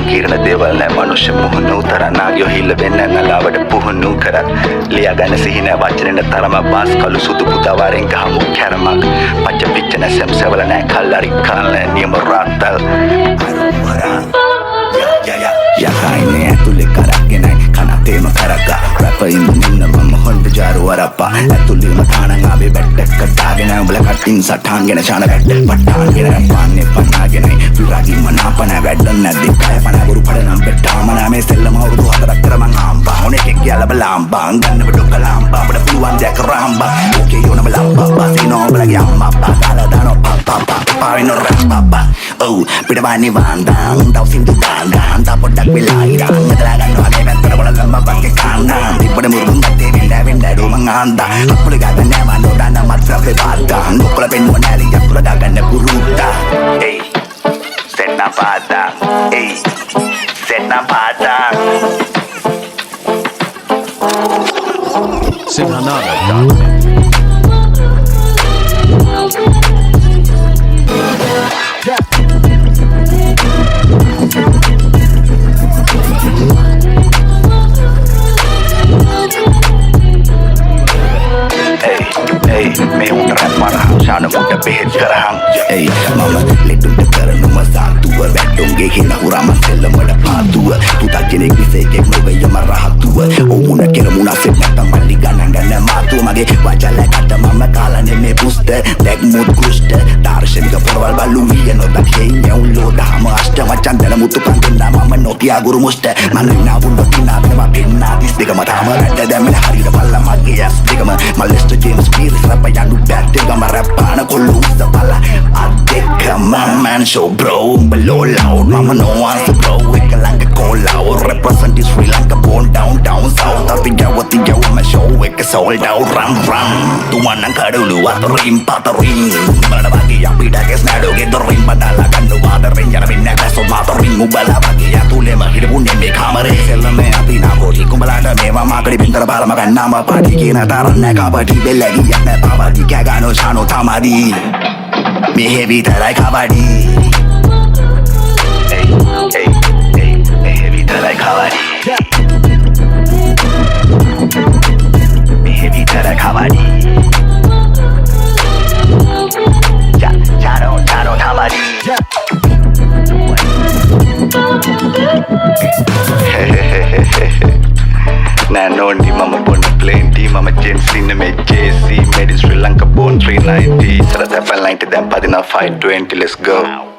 සංකීර්ණ දේවල් නෑ මනුෂ්‍ය මුහුණු තරනාගයෝ හිල්ල වෙන්න නලාවට පුහුණු කරත් ලියාගන්න සිහින වචනෙන තරම බාස් කළු සුදු පුතවාරෙන් ගහමු කැරමක් පච්ච පිච්චන සැම්සවල නෑ කල්ලරි කාල නියම රාත්තල් යකයිනේ ඇතුලේ කරක්ගෙනයි කනතේම කරගා රැපයින් මෙන්න මම හොල්ද ජාරු වරප්පා ඇතුලේම තානං ආවේ බැට්ටක් කටාගෙන උඹල කටින් සටහන්ගෙන ඡාන වැට්ට පට්ටාගෙන පාන්නේ පන්නාගෙනයි විරාගී මනාපන වැඩන්න නැද්දි කය පන ගුරු පඩනම් බෙට්ටාම නාමේ සෙල්ලම අවුරුදු 4ක් කර මං ආම්බා ඕනේ කෙක් කියලා බලාම්බා ගන්න බඩොක ලාම්බා අපිට පුළුවන් දෙයක් රාම්බා ඕකේ යෝන බලාම්බා බාසිනෝ බලගේ අම්මා පාලා දානෝ පාපා පාවිනෝ රැප්පා ඔව් පිටවන්නේ වන්දා උන්ටව සින්දු දාන්දා අන්ත පොඩ්ඩක් වෙලා ඉරා මෙතලා ගන්නවා මේ පැත්තට බලන්න මපක්කේ කාන්නා ඉබ්බඩ මුරුන් ගත්තේ වෙන්න ඩෝ මං ආන්දා අපුල ගන්න නෑ මනෝ දාන්න මත්‍රේ පාත්තා නොකල පෙන්නුව නෑලි අපුල ගන්න පුරුත්තා ඒ සෙන්නා පාදා ඒ සෙන්නා පාදා Sinhanada.net මේ උන්ට රැප් මරහම් ශාන මුට බෙහෙත් කරහම් ඒ මම ලෙඩුන්ට කරනුම සාතුව වැට්ටුන්ගේ හින හුරාම සෙල්ලමට පාතුව තුතා කෙනෙක් විසේකෙක් නොවෙය මරහතුව ඔවුන කෙරමුණ සෙත් නැත්තම් මල්ලි ගණන් ගන්න මාතුව මගේ වචලකට මම කාලනේ මේ පුස්ත දැක්මුත් කුෂ්ට දාර්ශනික පොරවල් බලු විය නොදක් හේන්නේ උල්ලෝ දහම අෂ්ට මචන් දැන මුතු කන්දෙන්නා මම නොතියා ගුරු මුෂ්ට මම නාවුන් නොතිනා වෙනවා පෙන්නා දිස් දෙකම තාම රැට දැම්මෙන හරියට බල්ලා මගේ ඇස් දෙකම මල්ලෙස්ට ජේම්ස් පීරිස් රැප යනු බැට්ටේගම රැප්පාන කොල්ලු උස්සපල්ලා අදෙක man show bro below loud mama no answer bro එක ළඟ call out represent Sri Lanka born down south අපි ගවති ගවම show එක sold out run තුමන්න කඩලු අතරින් පතරින් බලන වගේ අපිට කෙස් නඩෝගේ දොරින් බඩලා ගන්න වාදරින් යන වෙන්නේ නැසොත් මාතරින් උඹලා වගේ යතුලේම හිරපුන්නේ මේ කාමරේ සෙල්ලමේ අපි නාගෝටි කුඹලාට මේවා මාකඩි පිටර බාලම ගන්නාම පාටි කියන තරන්න කබඩි බෙල්ලගිය නැ පාවදි කෑගනෝ ශානෝ තමදි මෙහෙ විතරයි කබඩි මෙහෙ විතරයි කබඩි මෙහෙ විතරයි කබඩි ශානෝ තමදි Nah, no, di mama born plenty, mama James in me JC, made in Sri Lanka born 390, Sarat F9 to them, Padina 520, let's go.